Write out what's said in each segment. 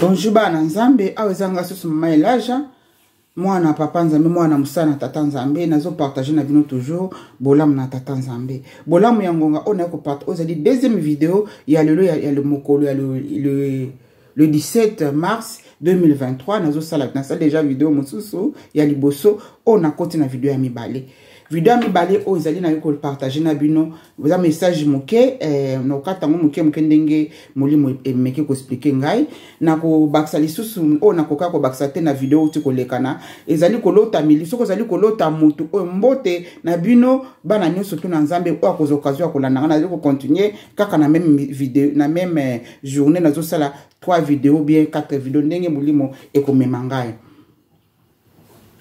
Bonjour bana nzambe awa ezanga susu mama Elaja mwana papa nzambe mwana musana tata nzambe nazo partager na bino toujours bolamu na tata nzambe bolamu ya ngonga ona ko partager ozali deuxième vidéo ya lelo ya le mokolo ya le 17 mars 2023 nazo sala na ça déjà vidéo mosusu ya liboso ona koti na vidéo ya mibale. Video ya mibale o ezali na yoko partager na bino za message moke no katango moke ndenge molimo emeke ko expliquer ngai na ko baksa lisusu o na koka ko baksa te na video uti ko lekana ezali ko lota mili soko ezali ko lota mutu o mbote na bino bana nyoso tu na nzambe o akozo occasion ko landa na ko continuer kaka na même vidéo na même journée nazo sala 3 vidéos bien 4 vidéos ndenge molimo ekomema ngai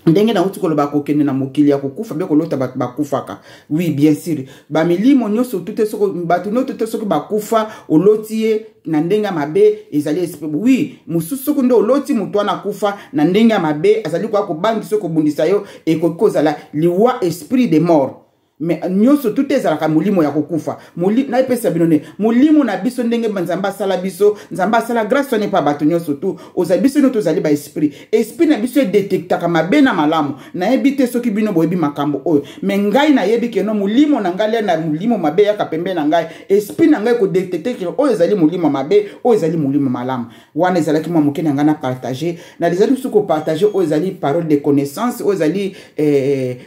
ndenge na uti koloba kokende na mokili ya kokufa be kolota bat bakufaka. Oui bien sûr ba milimo nyoso tute soko batu no tute soko bakufa olotie na ndenga mabe ezali esprit. Oui mususu soko ndo oloti mutu ana kufa na ndenga mabe azali kwa ko bangi soko bundisa yo ekokozala liwa esprit de mort. Mais nyoso tout ezalaka molimo ya kokufa na epesa binone molimo na biso ndenge nzamba sala biso nzamba sala grâce n'est pas bato nyoso tout oza biso no tozali ba esprit na biso détectaka mabe na malamu na ebite soki bino boyebi makambo oyo mais ngai na yebi ke no molimo na ngai na molimo mabe ya kapembe na ngai esprit na ngai ko détecter ke oyo ezali molimo mabe oyo ezali molimo malamu wana ezalaki mwa mokene ngana na partager na ezali suko partager oyo ezali parole de connaissance oyo ezali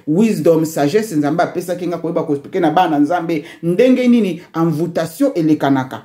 wisdom sagesse nzamba pesa kinga koyeba ko expliquer na bana nzambe ndenge nini envoûtation elekanaka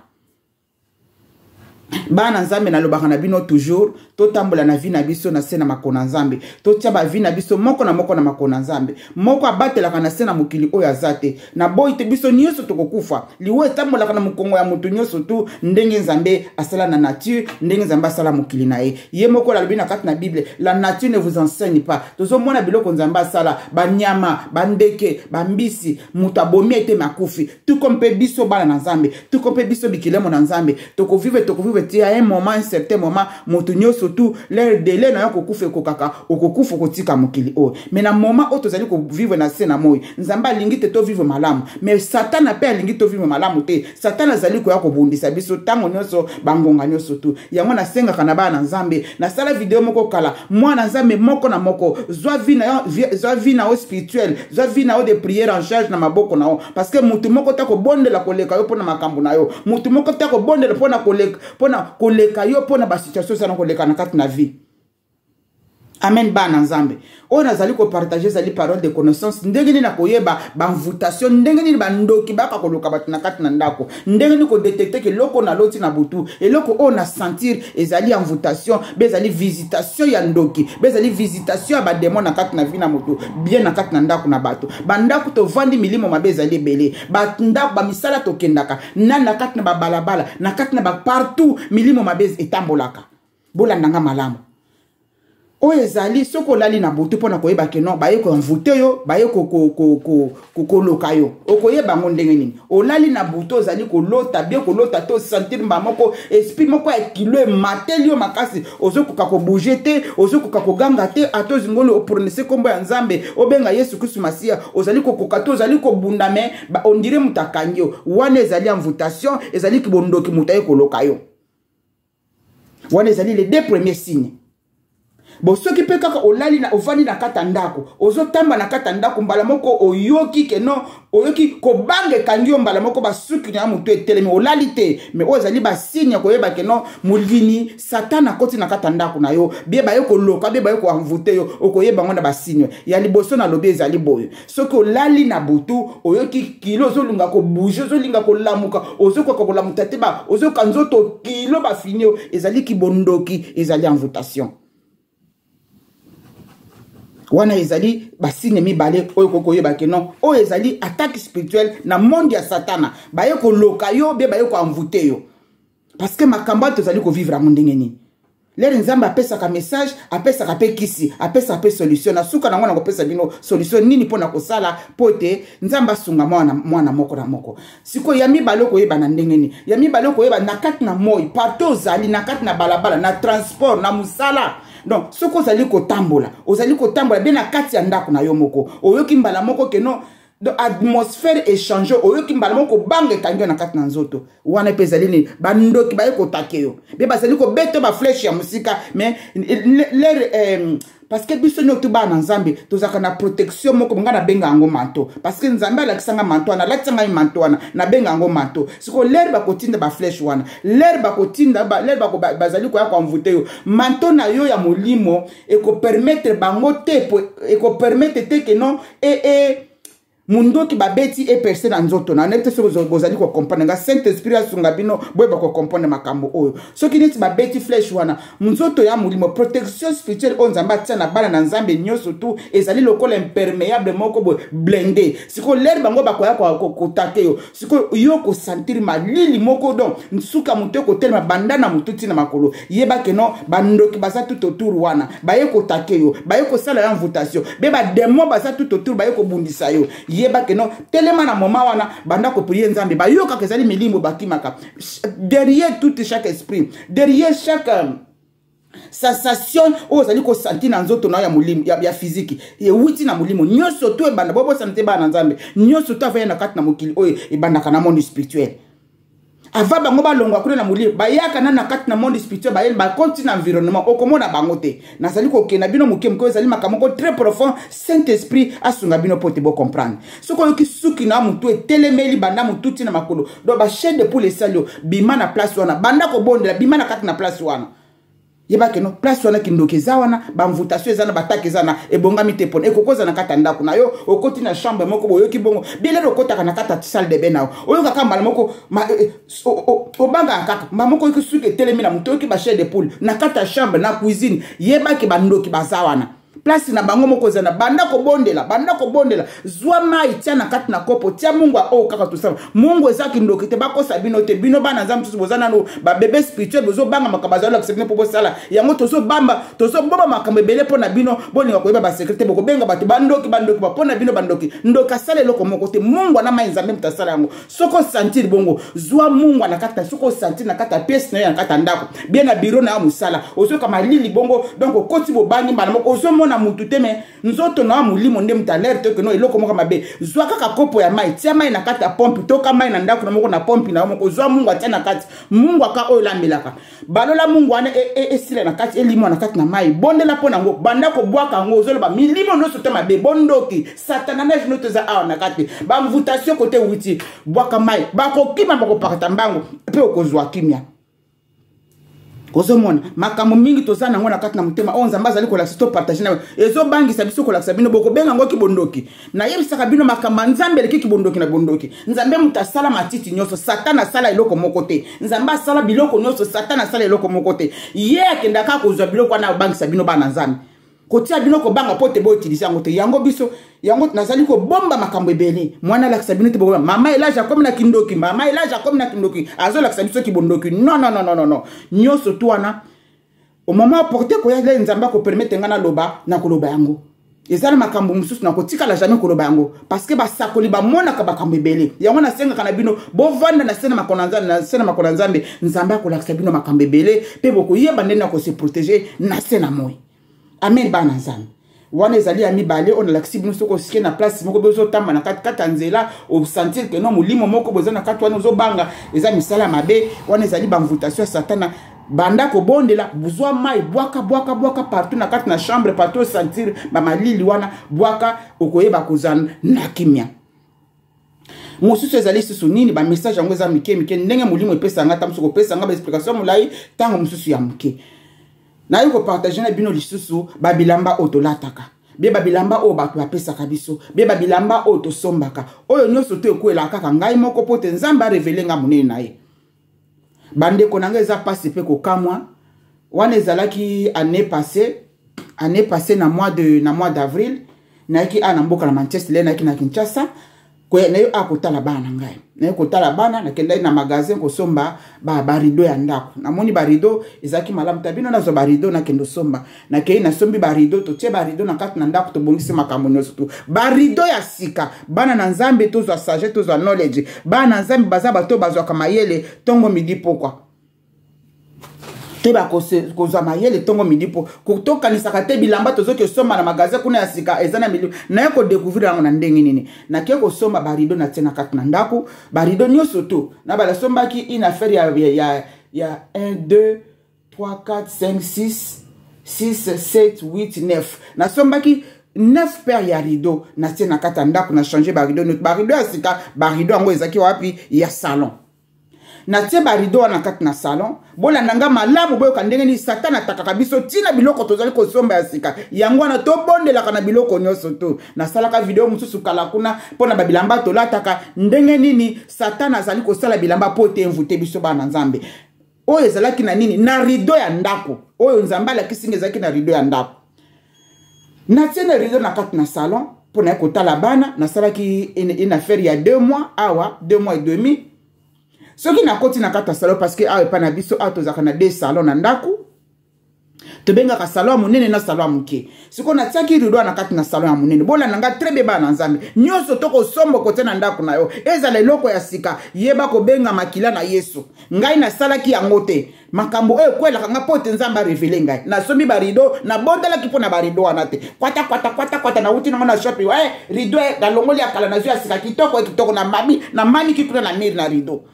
bana nzambe na lobaka na bino toujours totambola na vie na biso na sena makona nzambe totia ba vie na biso moko na makona nzambe moko abatelaka na sena mokili oyo azate na boite biso nyoso tokokufa liwe tambola na mukongo ya mutu nyoso tu ndenge nzambe asala na nature ndenge nzambe asala mokili na ye moko la lobina kati na Bible la nature ne vous enseigne pas tozo mona biloko nzambe asala banyama bandeke bambisi mutu abomi ete makufi tout comme pe biso bana na nzambe tout comme pe biso bikilemo na nzambe tokovivre ti à un moment un certain moment mutu nyoso tout leur délai na yoko kufa kokaka okokufa kotika mokili o mais na moment o tozali ko vivre na sena moyi nzamba alingi te to vivre malamu mais satan ape alingi to vivre malamu te satan azali ko yako bundisa biso tango nyoso bangonga nyoso tout yango na senga kana bana nzambe na sala video moko kala mwana nzambe moko na moko zwa vie na o spirituel zwa vie na o de prière en charge na maboko na o parce que mutu moko ta ko bondela koleka yo pona makambo na yo mutu moko ta ko bondela pona koleka yo pona ba situation sana koleka na kati na vie. Amen bana nzambe o nazali ko partager zali parole de connaissance ndenge ni na koyeba ba invitation ndenge ni ba ndoki baka koloka batu na kati na ndako ndenge ni ko détecter ke loko na loti na butu eloko o na sentir ezali invitation bezali visitation ya ndoki bezali visitation ya ba démon na kati na vie na moto bien na kati na ndako na bato bandako to vandi milimo mabezali belé ba ndako ba misala to kendaka na kati na ba balabala na kati na ba partout milimo mabez etambolaka bolandanga malamu o ezali soko lali na botu pona koyeba ke non baye ko envoûter yo baye ko loka yo okoyeba ngo ndenge nini o lali na botu ozali ko lota bien ko lota to sentir moko esprit moko ya kilo matel yo makasi ozokoka ko bouger te ozokoka ko ganga te ato zingolo prononcer kombo ya nzambe obenga Yesu Kristo Masia ozali ko kokato ozali ko bundame on dirait mutakanyo wana ezali invitation ezali kibondoki mutaye ko loka yo wana ezali les deux premiers signes. Bo soki pe kaka olali na ovani na kata ndako ozotamba na kata ndako mbala moko oyoki ke no oyoki ko bange kangio mbala moko basuki na mutu etelemi olali te mais ozali ba signe ko yeba ke no mulini satana koti na kata ndako na yo bie ba yo ko loka bie ba yo ko envoûter yo okoyeba ngona ba signe ya liboso na lobi ezali boyo soki olali na butu oyoki kilo zolunga ko bouger zolinga ko lamuka ozoko ko lamuta te ba ozoka nzoto kilo ba finio ezali kibondoki ezali invitation wana ezali basine mibale oyo kokoyeba ke non oyo ezali attaque spirituelle na monde ya satana baye ko loka yo be baye ko envoûter yo parce que makambo tozali ko vivre amu ndenge ni lere nzamba apesa ka message apesa ka pekisi apesa pe solution na suka na ngona ko pesa bino solution nini pona ko sala pote nzamba sunga mwana moko na moko siko ya mibale ko yeba na ndenge ni ya mibale ko yeba na kati na moyi partout ozali na kati na balabala na transport na musala. Donc, ce que vous allez tambola bien na kati ya ndako na yo moko. Oyoki mbala moko ke no donc atmosphère échanger oyo ki mbala moko bange kangi na kati na nzoto wana pezali ni bandoki ba ko takeo be bazali ko beto ba flèche ya musika mais leur parce que biso nyoto ba na nzambe tozaka na protection moko ngana benga ngo manto parce que nzambe ala kisanga manto na latanga manto wana na benga ngo manto siko leur ba kotinda ba flèche wana leur ba kotinda ba leur ba ko bazali ko ya ko mvute yo manto na yo ya molimo e ko permettre bango te e ko permettre te que non mundo ki babeti e percé na nzoto na nete so bozali ko comprendre nga Saint Esprit asunga bino boye ba ko comprendre makambo oyo so ki neti babeti flèche wana nzoto ya mulimo protection spirituelle on nzamba tia na bana na nzambe nyoso tu ezali lokola imperméable moko bo blindé siko l'air bango ba ko ya ko take yo siko yo ko sentir malili moko don nsuka muto ko telema bandana mututi na makolo yeba ke no bandoki baza tout autour wana ba ye ko take yo ba ye ko sala invitation be ba démon baza tout autour ba ye ko bundisa yo yeba que non tellement na moment wana banda ko prier nzambe ba yoka kezali milimo bakimaka derrière tout chaque esprit derrière chaque sensation ozali ko sentir na nzoto na ya mulimo ya physique e wuti na mulimo nyoso to e banda bobo santé ba na nzambe nyoso to avaya na kati na mokili oyo e banda kana monde spirituel ava bango balongwa kuna na mulimo bayaka na kati na monde spirituel bayel ba continue environnement okomona bango te nazali ko kena bino mukem ko ezali makamoko très profond Saint Esprit asunga bino pote bo comprendre soko yoki suki na mutu etelemeli banda mututi na makolo do ba chaîne de pour les salio bima na place wana banda ko bondela bima na kati na place wana yeba ke no place wana kindokeza wana ba invitation ezana batake ezana ebongami te pona ekokoza na kata ndako na yo okoti na chambre moko boyoki bongo bilelo okota na kata salle de bain na oyo kaka mbala moko obanga kaka mamoko yoki telemi na muto yoki ba chaise de poule na kata chambre na cuisine yeba ke bandoki bazawana place na bango moko zana banda ko bondela zwa mai tia na kati na kopo tia mungu o kaka tusama mungu ezaki ndoki te bakosa bino te bino bana nzambe tuso bozana no ba bébé spirituel bozo banga makabazalo accepter pour sala yango tozo bomba makambe bele pona bino bolinga ko yeba ba secrétaire boko benga batu bandoki ba pona bino bandoki ndoka sala loko moko te mungu na mai nzambe mtasala yango soko sentir bongo zwa mungu na kata soko sentir na kata pièce na kata ndako bien na bureau na musala ozo kama lili bongo donc koti bo bani bana moko ozo na mutu te me nzoto na mulimo nde mutaler te no eloko moko mabe zwa kaka kopo ya mai tia mai na kata pompe toka mai na ndako na moko na pompe na moko zwa mungu atia na kati mungu aka oyo lambelaka balola mungu wana esile na kati elimo na kati na mai bondela pona ngo banda ko bwaka ngo zolo ba milimo no sote mabe bondoki satana na jino toza awa na kati ba invitation kote witi bwaka mai ba ko kima ba ko pakata mbango pe okozwa kimia kozomona makambo mingi tozana ngona kati na mutema onza mbazali ko lakisi to partager na ezo bangi sabiso ko lakisa bino boko benga ngo kibondoki na yebisaka bino makambo nzambe leki kibondoki na bondoki nzambe mutasala matiti nyoso satana sala eloko moko te nzambe sala biloko nyoso satana sala eloko moko te ye akenda ka kozwa biloko na bangi sabino bana nzambe kotia bino ko banga pote bo utiliser ngo te yango biso yango nazali ko bomba makambo ebele mwana la sabino te bo mama elaja comme na kindoki mama elaja comme na kindoki azo la sabiso ki bondoki non nyoso tuana au moment porter ko ya nzamba ko permettre ngana loba na koloba yango ezala makambo mususu na kotika la jamais koloba yango parce que ba sakoli ba mona ka makambo ebele yango na senga kana bino bo vanda na sena makonanzambe na sena makonanzambe nzamba ko la sabino makambo ebele pe boko yeba ndena ko se protéger na sena moyi amen bana nzambe wana ezali ami bale on laksi bino soko sike na place moko bozo tamba na kati nzela o sentir que non mulimo moko bozo na kati wana zo banga eza misala mabe wana ezali ba invitation satana banda ko bondela buzwa mai bwaka partout na kati na chambre partout sentir ba malili wana bwaka okoyeba kozana na kimia mosusu ezali susu nini ba message yango eza mike ndenge mulimo epesa nga tamsuko pesa nga ba explication mulai tango mosusu ya mike na yuko partager na bino lisusu babilamba otolataka be babilamba o bato bapesa kabiso be babilamba o tosombaka oyo nyoso to ekwela kaka ngai moko pote nzamba révéler nga munene na ye bande konanga eza passe pe ko kamwa wana ezalaki année passée na mois d'avril na ki ana mboka na Manchester na ki na Kinshasa ko na yo akotala bana ngai na yo kotala bana na kenda na magasin ko somba ba rideau ya ndako na moni ba rideau ezaki malamu tabino na zo ba rideau na kendo somba na kei na sombi ba rideau to tie ba rideau na kati na ndako to bongisi makambo nyoso tu ba rideau ya sika bana na nzambe to zo sagesse to zo knowledge bana nzambe baza bato bazwa kama yele tongo midi pokwa Teba kozwa mayele tongo midi po kotokanisaka te bilamba tozoki osomba na magasin kuna ya sika eza na milieu na ye kodécouvrir yango na ndenge nini nake kosomba barido na tie na kati na ndako barido nyonso to na bala sombaki une affaire ya 1 2 3 4 5 6 7 8 9 na sombaki 9 paires ya rideau na tie na kati na ndako na changer barido ya sika barido yango ezaki wapi ya salon na tie barido wana kati na salon bolandanga malamu boyoka ndenge ni satana atakaka biso tina biloko tozali kosomba ya sika yango wana tobondelaka na biloko nyonso to nasalaka video mosusu kala kuna mpona babilamba tolataka ndenge nini satana azali kosala bilamba po te invite biso bana nzambe oyo ezalaki na nini na rideau ya ndako oyo nzambe alakisinga ezalaki na rideau ya ndako na tie na rideau na kati na salon mpona kotala bana nasalaki une affaire ya 2 mois awa 2 mois et demi soki na koti na kata salon parce que awe pa na biso awa tozaka na 2 salon na ndako tobengaka salon ya monene na salon ya moke siko na tiaki rideau na kati na salon ya monene bolandanga très bien bana nzambe nyonso tokosomba kote na ndako na yo ezala eloko ya sika yeba kobenga makila na Yesu ngai nasalaki yango te makambo oyo ekwelaka nga po te nzambe arevele ngai nasombi barideau nabondelaki mpo na barideau wana te kwata na uti nango na shopi rideau nalongoli ya kala nazwi ya sika kitoko na mamiki kuna na mire na rideau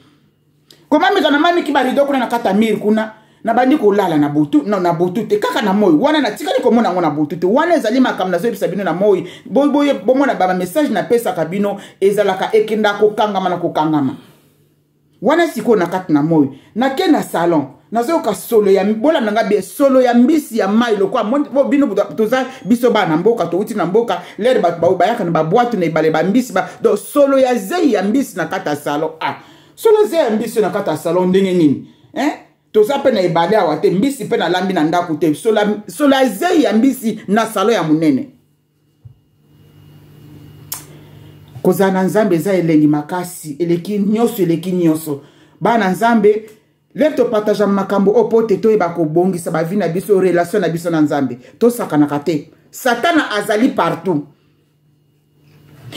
komamika na mamiki barideau kuna na kata mire kuna na bandi kolala na butu te kaka na moi wana na tikali komona ngo na butu te wana ezali makambo na zoyebisa bino na moi boye bomona ba message na pesa kabino ezalaka ekenda kokangama na kokangama wana siko na kati na moi na ke na salon nazoyoka solo ya bola nanga be solo ya mbisi ya mai lokwa bino toza biso bana mboka touti na mboka lere bayaka na baboite na ibale bambisi do solo ya zei ya mbisi na kati ya salon solo zei ya mbisi na kati ya salon ndenge nini toza pe na ibale awa te mbisi pe na lambi na ndako te sola zei ya mbisi na salon ya munene kozala na nzambe eza elengi makasi eleki nyonso bana nzambe lep topartage makambo opo te toyeba kobongisa bavi na biso relation na biso na nzambe tosakanaka te satana azali partout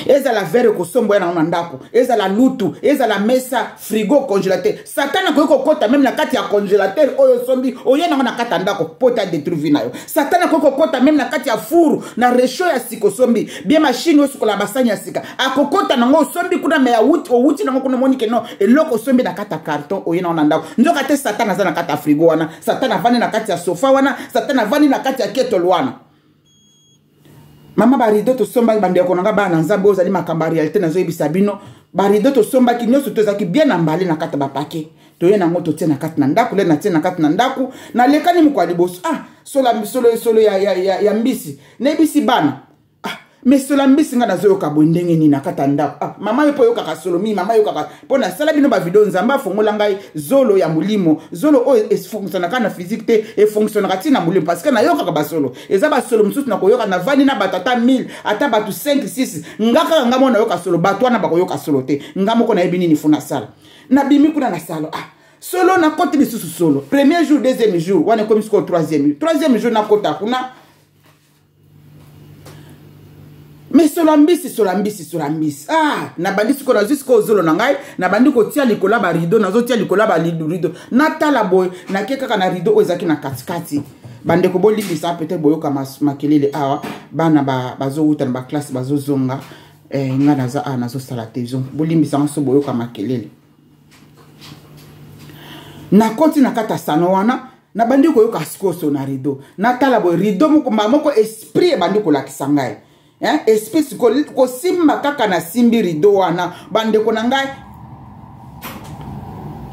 ezala verre kosombo yana na ndako ezala lutu ezala mesa frigo congélateur satana ko kokota même na kati ya congélateur oyo sombi oyena na kati ya ndako pota détruire nayo satana ko kokota même na kati ya furu na resho ya siko sombi bien machine osukola basani ya sika akokota nango sombi kuna me ya wuti nango kuna monike no eloko sombi na kati ya carton oyena na ndako nzoka te satana za na kati ya frigo wana satana vani na kati ya sofa wana satana vani na kati ya kettle wana mama barido to somba bande konanga bana nzambe ozali makamba réalité nazo yebisa bino barido to somba ki nyoso tozaki bien ambali na kata bapake to yena ngoto tie na kata na ndaku le na tie na kata na ndaku na lekani mukwa liboso solo ya mbisi nebisi bana mais sola mbisi nga nazo yoka bondenge ni na kata ndaku mama yo po yoka ka solo mi mama yoka pona sala bino ba video nzamba fongola ngai zolo ya mulimo zolo o fonctionne kana physique te et fonctionne kati na mulimo parce que na yoka ka ba solo eza ba solo msusu na koyoka na vani na batata 1000 ata batu 5 6 ngaka ngamo na yoka solo batu wana ba koyoka solo te ngamo ko na yebini ni funa sala na bimi kuna na salo solo na kote bisusu solo premier jour deuxième jour wana comme jusqu'au troisième jour na kota kuna mais solambisi na bandi siko na jusqu'au zolo na ngai na bandi ko tia likola ba rideau nazo tia likola ba rideau na tala boy na keka na rideau ozaki na katikati bande ko bolibisa peut-être boyoka makelele awa bana bazo uta na ba classe bazo zonga nga naza nazo sala télévision bolimbisa nso boyoka makelele na koti na kata sano wana na bandi ko yoka sikoso na rideau na tala boy rideau moko esprit bandi ko lakisa ngai espèce ko simba kaka na simbi rideau wana bande ko na ngai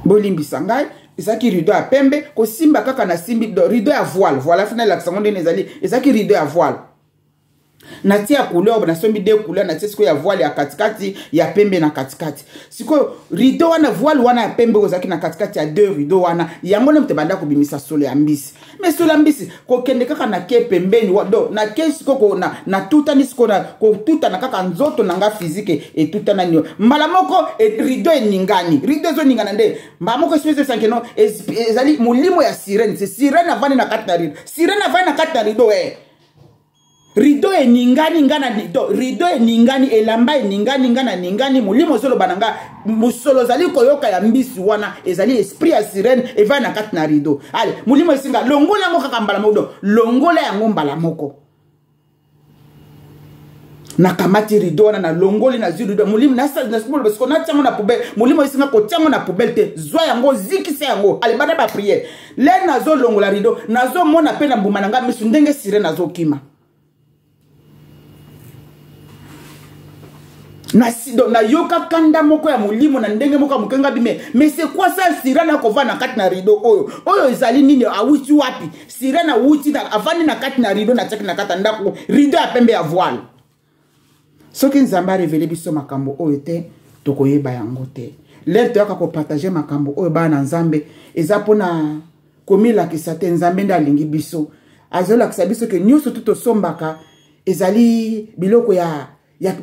bolimbisa ngai ezaki rideau ya pembe ko simba kaka na simbi rideau ya voile voilà fina la seconde nezali ezaki rideau ya voile na tia couleur na sombi de couleur na tia siko ya voile ya katikati ya pembe na katikati siko rideau wana voile wana ya pembe ozaki na katikati ya deux rideau wana yango ne mtebanda ko bimisa solo ya mbisi mais solo ya mbisi ko kende kaka na ke pembeni do na ke siko ko na tuta ni siko na ko tuta na kaka nzoto na nga physique et tuta na nyo mbala moko rideau eningani rideau zo ningana nde mbala moko espèce sankeno ezali mulimo ya sirène c'est sirène avani na kati na rideau sirène avani na kati na rideau rido eningani ngana rido eningani elamba eningani ngana ningani mulimo solo bananga musolo zali koyoka ya mbisi wana ezali esprit ya sirène eva na kati na rido ale mulimo esinga longola yango kaka mbala moko longola yango mbala moko na kamati rido wana na longoli na rido mulimo na sa na small parce qu'on a tsango na poubelle mulimo esinga ko tsango na poubelle te zwa yango zikise yango ale bana ba prière le nazo longola rido nazo mona pe na mbuma nanga misu ndenge sirène nazo kima na yoka kanda moko ya mulimo na ndenge moko mukenga bime mais c'est quoi ça sirène akova na kati na rido oyo ezali nini awuti wapi sirène awuti na avani na kati na rido na tsaki na kata ndako rido ya pembe ya voile soki nzamba révélé biso makambo oyo te tokoyeba yango te lelo toyaka kopartage makambo oyo bana nzambe eza mpona komilakisa te nzambe nde alingi biso azolakisa biso ke nyonso tu tosombaka ezali biloko ya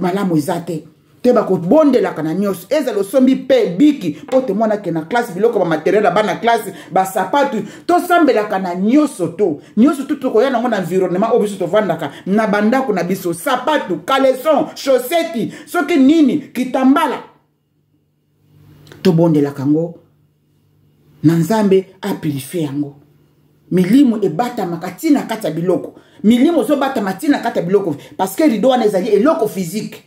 malamu eza te te bakobondelaka na nyonso ezala osombi mpe biki po te mwana ke na classe biloko bamateriel ya bana classe basapatu tosambelaka na nyonso tu tokoya nango na environnement oyo biso tovandaka na bandako na biso sapatu caleçon chaussette soki nini kitambala tobondelaka yango na nzambe apurifie yango milimo ebatamaka ntina kati ya biloko milimo ozobatama ntina kati ya biloko parce que rido wana ezali eloko physique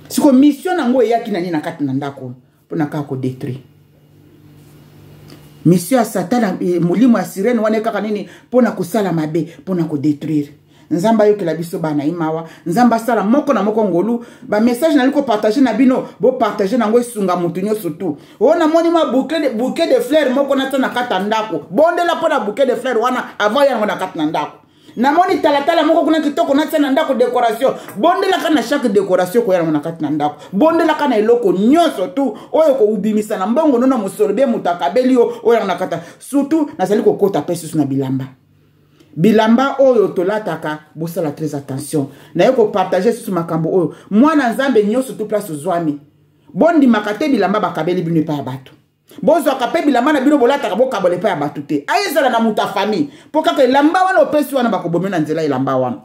siko mission nango eyaki na nini na kati na ndako mpona kaka kodétruire mission ya satana mulimo ya sirène wana kaka nini mpona kosala mabe mpona kodétruire nzamba ayokela biso bana imawa nzamba asala moko na moko ngolu ba message naliko partager na bino bo partager nango esunga mutu nyonso tu ona moni ma bouquet de fleurs moko na tana kata ndako bondela pona bouquet de fleurs wana avant yango na kata ndako na moni talatala moko kuna kitoko na tana ndako décoration bondela kana chaque décoration ko yango na kata ndako bondela kana eloko nyonso tu oyo ko ubimisa na mbongo nona musolbe mutakabeli oyo na kata surtout nazali ko kota pesu na bilamba oyo tolataka bosala très attention na yoko partager sur makambo oyo mwana nzambe nyonso tout place ozwami bondi makate bilamba bakabeli bino pa ya bato bozo kape bilamba na bino bolataka bokabole pa ya bato te ayezala na muta famille poka ke lamba wana opesi wana bakobomena nzela elamba wana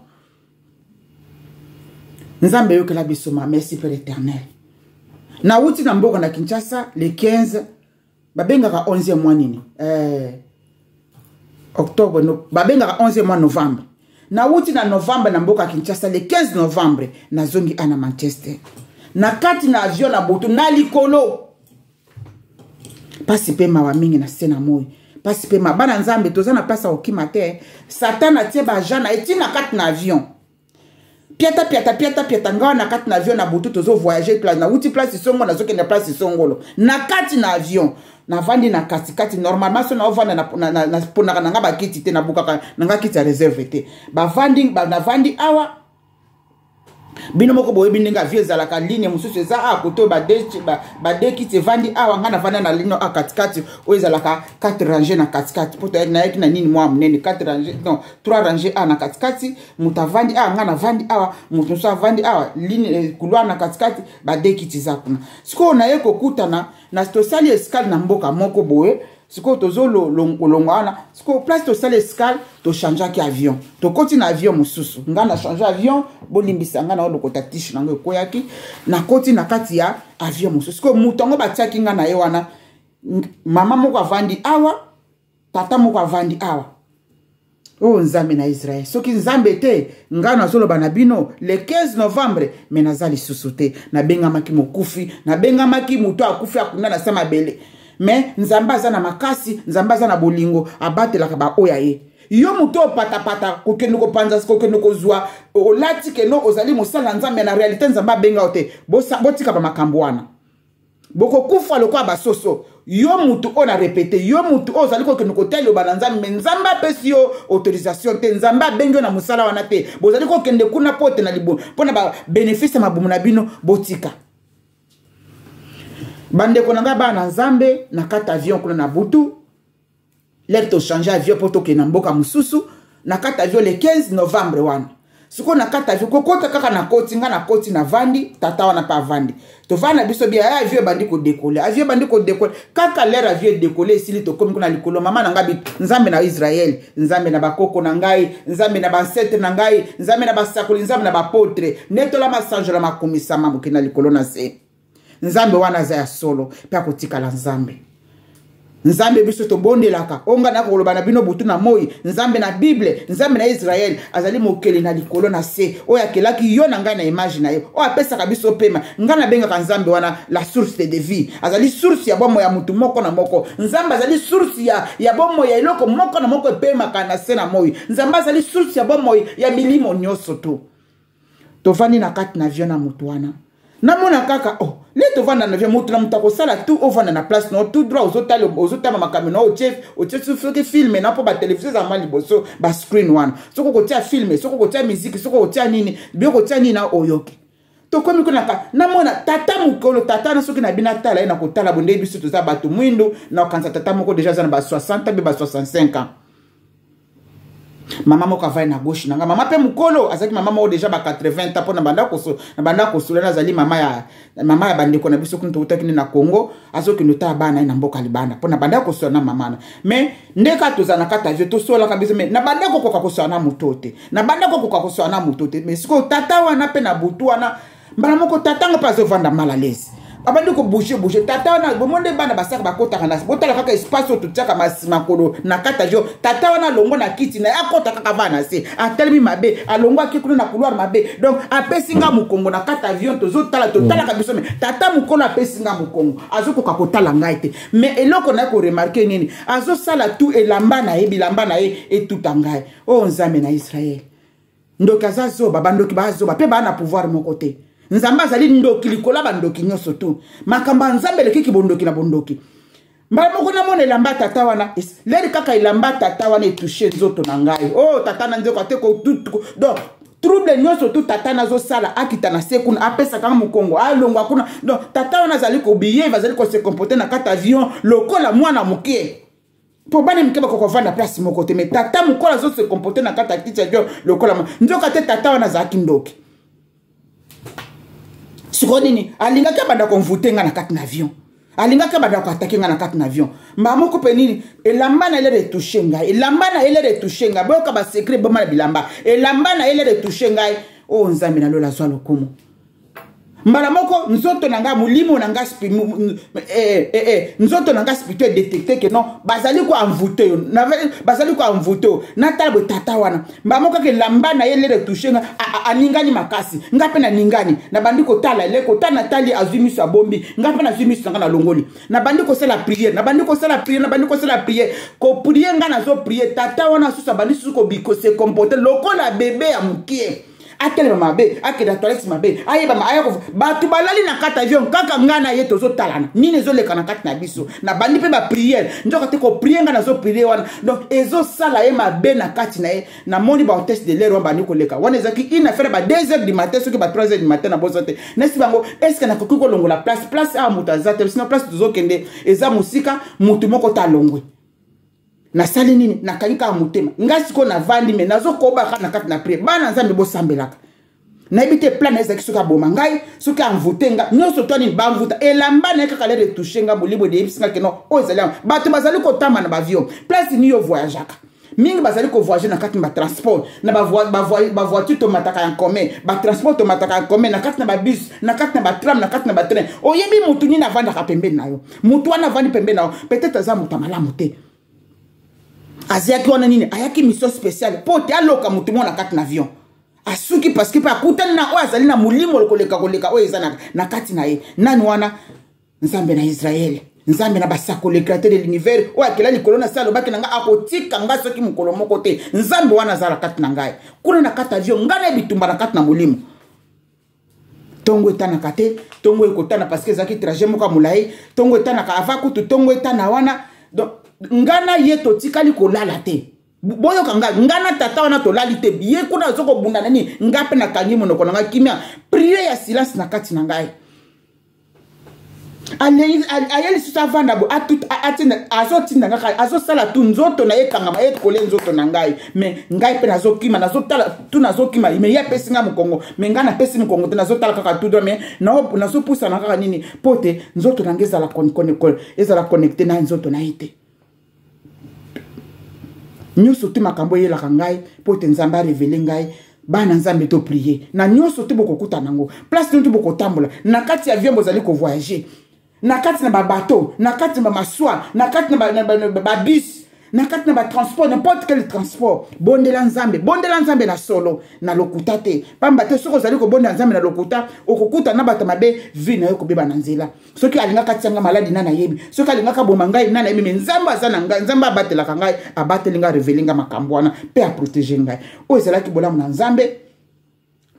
nzambe yokela biso ma merci Père éternel na wuti na mboka na Kinshasa le 15 babengaka 11e mois nini octobre no babengaka 11e mois novembre na wuti na novembre na mboka Kinshasa le 15 novembre na zongi ana Manchester na kati na avion na botu na likolo pasi pe mawa mingi na sena moyo pasi pe mabana nzambe tozana pasa okima te satana tie ba jana eti na kati na avion piata ngawa na kati na avion na botu tozo voyager place na wuti place songo na zoke na place songolo na kati na avion na vandi na kati normalement so na ovanda na pona na ngaba kiti te na bukaka na ngaba kiti ya réserve te ba vandi awa bino moko boye bininga vieux ala ka ligne mususu eza a koto ba de kiti vandi awa ngana vanda na ligne a katikati o ezala ka 4 rangées na katikati poto na yaki na nini mwa munene 4 rangées non 3 rangées a na katikati muta vandi a ngana vandi awa mutu so vandi awa ligne couloir na katikati ba de kiti za kuna siko na yeko kutana na stosali escale na mboka moko boye siko tozo longo wana siko place to sale escale to changer ki avion to koti na avion mususu ngana changer avion bolimbisa ngana olokota tishi nango koyaki na koti na kati ya avion mususu siko mutongo batiaki ngana ye wana mama moko avandi awa tata moko avandi awa o nzambe na Israël soki nzambe te ngana zoloba na bino le 15 novembre menazali susuté na bengamaki mokufi na bengamaki muto akufi akunda na sama bele mais nzamba za na makasi nzamba za na bolingo abatelaka ba oya ye yo muto pata kokende ko panza kokende ko zwa olati ke no ozali mosala nzambe na réalité nzamba benga ote botika ba makambo wana boko kufa lokwa basoso yo mutu ona répéter yo mutu ozali kokende ko telo ba nzambe nzamba pesi yo autorisation te nzamba bengo na musala wana te bozali kokende kuna pote na libo pona ba bénéfice mabumu na bino botika bande konanga bana nzambe na kata avion kuna na butu lepto changer avion poto ke na mboka mususu na kata avion le 15 novembre wana siko na kata avion kokota kaka na koti nga na koti na vandi tata wana pa vandi to vana biso bia avion bandi ko décoller avion bandi ko décoller kaka l'air avion décoller sili to komi kuna likolo mama na ngabi nzambe na Israël nzambe na bakoko na ngai nzambe na bansetre na ngai nzambe na basakoli nzambe na bapotre netola masanjo la makomisa mamu kina likolo na se nzambe wana za ya solo pe akotika la nzambe nzambe biso to bondelaka onga na koloba na bino butu na moi nzambe na Bible nzambe na Israël azali mokeli na likolo na se oya kelaki yo na ngai na image na yo o apesa biso pema ngana benga ka nzambe wana la source de vie azali source ya bomo ya mutu moko na moko nzambe azali source ya bomo ya iloko moko na moko pema kana se na moi nzambe azali source ya bomo ya milimo nyoso to vani na kati na avion na mutu wana namona kaka le to vanda na avion mutu na mutako sala tout au vanda na place no tout droit aux otama makamino au chef que filmer na po ba télévision za mali boso ba screen one soko ko tia filmer soko ko tia musique soko ko tia nini bio ko tia nini na oyoki to komi ko naka namona tata mukolo tata na soki na bina tala na ko tala bonde biso to za batu mwindu na kanza tata moko déjà za na ba 60 be ba 65 ans mama moko avai na gauche nanga mama pe mukolo azaki mama moko déjà ba 80 ans pona banda koso na zali mama ya bandeko na biso kunto utaki na Congo azoki nota bana na mboka libanda pona banda koso na mama na mais ndeka tozana kata je to sola kabisa mais na banda ko koso na mutote na banda ko koso na mutote mais siko tata wana pe na butu wana mbala moko tata nga pa zo vanda mal à l'aise abandi ko bouger tata wana bomonde bana basaka bakota kana botala kaka espace to tiaka makolo na kata jo tata wana longo na kiti na akota kaka bana se atelemi mabe alongo akikuno na couloir mabe donc apesinga mukongo na kata avion to tala kabiso me tata mukolo apesinga mukongo azoko kakotala ngai te mais eloko na ko remarquer nini azo sala tout elamba na e tout ngai nzambe na Israël ndoka zazo babandoki bazo pe bana pouvoir mon côté nzamba zali ndoki likola bandoki nyoso tu makamba nzambe lekiki bondoki na bondoki mbala moko na mona elamba tata wana leri kaka elamba tata wana etouche nzoto na ngai tata na nzoko ateko donc trouble nyoso tu tata na zo sala akita na sekuna apesa kanga mukongo alongwa kuna donc tata wana zali ko biye bazali ko se comporter na kata avion lokola mwana mukie po bana mkeba ko vanda place moko te mais tata mukola zo se comporter na kata kiti avion lokola nzoka te tata wana zaki ndoki sikonini alinga ka banda konvute nga na kati na avion alinga ka banda ko attaquer nga na kati na avion mbamo ko penini elamba na ele retoucher nga elamba na ele retoucher nga boka ba secret boma bilamba elamba na ele retoucher nga nzambe na lola zwa lokumu mbala moko nzoto nanga mulimo nanga nzoto nanga spirituel détecter que non bazali ko envoûter yo bazali ko envoûter na tala tata wana mbala moko ke lamba na yele retoucher nga aningani makasi ngape na ningani na bandiko tala leko tana tali azumi sa bombi ngape na azumi sanga na longoli na bandiko sala prière na bandiko sala prière ko prière nga na zo prière tata wana susa bandiko ko biko se comporter lokola bébé ya mukie akele mabe akeda toilette mabe ayeba ma ayako batu balali na kata avion kaka ngana yeto zo talana nini zo leka na kata na biso na bandi pe ba prière ndoka te ko prière ngana zo prière wana donc ezo sala ye mabe na kati na ye na moni ba test de l'air wana ko leka wana ezaki ina faire ba 2h du matin soki ba 3h du matin na bozote nesi bango est-ce que na kokiko longola place a mutazate sino place zo kende eza musika mutu moko ta longwe na sali nini na kanyika mutema ngasi ko na vandi me nazo koba na kati na prière bana nzambe bo sambelaka na ebite plan na ezaki suka boma ngai suka envoûtenga nyoso to ni ba envoûta elamba na kaka le retoucher nga bolibo de ebisinga ke no ezali batu bazali ko tamba na avion place ni yo voyageaka mingi bazali ko voyager na kati na transport na ba voiture to mataka en commun ba transport to mataka en commun na kati na ba bus na kati na ba tram na kati na ba train oyebi mutu ni na vanda ka pembeni na yo mutu wana vandi pembeni na yo peut-être azamu tamalamu te aziaki wana nini ayaki mission spéciale pote aloka mutu mona kati na avion asuki parce que pa kutana na azali na mulimo koleka eza na kati na ye nani wana nzambe na Israël nzambe na basako le créateur de l'univers akela likolo na salo baki nanga akotika nga soki mukolo moko te nzambe wana zala kati na ngai kuna na kati avion ngana bitumba na kati na mulimo tongo etana kate tongo ekotana parce que zaki trajet moko mulai tongo etana ka avaku tu tongo etana wana donc ngana yeto tikali kolala te boyo kanga ngana tata wana to lali te ye kuna zoko bunda nani ngape na kanyi monoko na kimia prière ya silence na kati na ngai ayeli susu avanda bo azotinda ngai azosala tu nzoto na ye kangama ye kole nzoto na ngai me ngai mpe nazokima nazotala tu nazokima me ye apesi nga mokongo me ngai napesi mokongo te nazotala kaka tudra me nazopusana kaka nini po te nzoto na ngai ezala connecte na nzoto na ye te nyonso te makambo eyelaka ngai po te nzambe arevele ngai bana nzambe to prier na nyonso te bokokuta nango place te bokotambola na kati ya avion bozali ko voyager na kati na bateau na kati na maswa na kati na bus na kati na transport n'importe quel transport bondela nzambe na solo na lokuta te pamba te soko zali ko bondela nzambe na lokuta okokuta na bato mabe vi na yo ko beba na nzela soki alinga kati yanga maladi na yebi soki alinga ka boma ngai na yebi nzambe azana ngai nzambe abatela ka ngai abatelinga revelinga makambo wana pe a protéger ngai o ezala ki bolamu na nzambe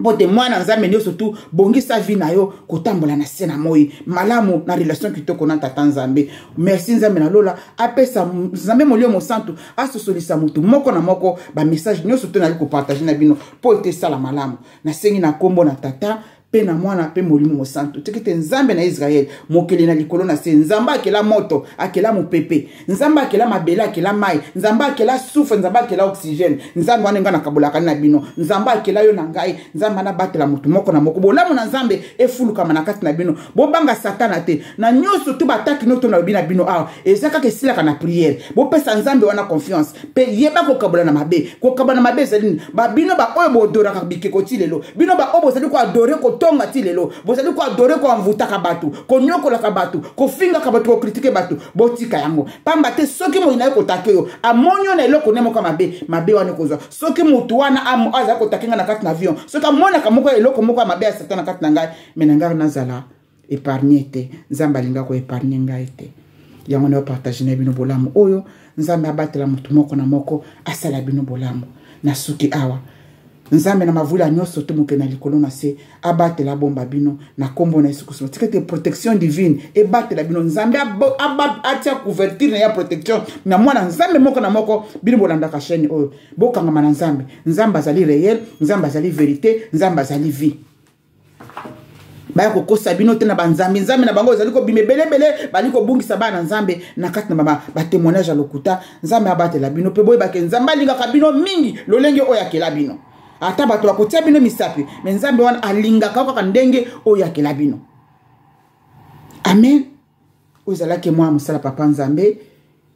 bote mwana nzambe nyo surtout bongisa vie na yo kotambola na se na moi malamu na relation kitoko na tata nzambe merci nzambe na lola apesa nzambe molio mosantu asosolisa mutu moko na moko ba message nyo surtout na ko partager na bino po ete sala malamu na sengi na kombo na tata pe na mwana pe molimo mosantu tekete nzambe na Israel mokeli na likolo na se nzamba akela moto akela mopepe nzamba akela mabela akela mai nzamba akela souffle nzamba akela oxygène nzamba wana ngana kabulaka na bino nzamba akela yo na ngai nzamba na batela mutu moko na moko bolamu na nzambe efuluka na kati na bino bobanga satana te na nyoso tu bataki noto na bino awa ezaka ke silaka na prière bopesa nzambe wana confiance pe yeba ko kabula na mabe zalini ba bino ba oyo bodora ka bikeko tilelo bino ba obo zali ko adorer ko tonga tilelo bozali ko adorer ko amvutaka batu ko nyokolaka batu ko finga ka batu ko critiquer batu botika yango pamba te soki mo inaye ko takeyo amonyo na eloko nemo ka mabe wana kozwa soki mutu wana aza ko takenga na kati na avion soki amona ka moko eloko moko mabe ya satana kati na ngai menanga nazala épargner te nzamba linga ko épargner ngai te yango na partager na bino bolamu oyo nzambe abatela mutu moko na moko asala bino bolamu na suki awa nzambe na mavula nyonso to moke na likolo na se abatela bomba bino na kombo na Yesu Kristo tikete protection divine e batela bino nzambe atia couverture na ya protection na mwana nzambe moko na moko bino bolanda ka chaîne oyo bokanga mana nzambe azali réel nzambe azali vérité nzambe azali vie baya kokosa bino te na banzambe nzambe na bango ezali ko bimebelebele bali ko bungisa bana nzambe na kati na ba témoignage lokuta nzambe abatela bino pe boye ba ke nzambe alingaka bino mingi lolenge oyo akela bino ata bato bakotia bino misapi me nzambe wana alingaka kaka ndenge oyo akela bino amen ozalaki mwa mosala papa nzambe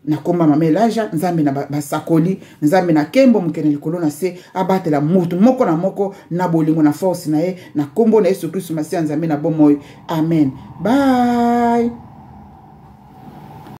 na komba mamelaja nzambe na basakoli nzambe na kembo mokene likolo na se abatela mutu moko na moko na bolingo na force na ye na kombo na Yesu Kristo masiya nzambe na bomoi amen bye.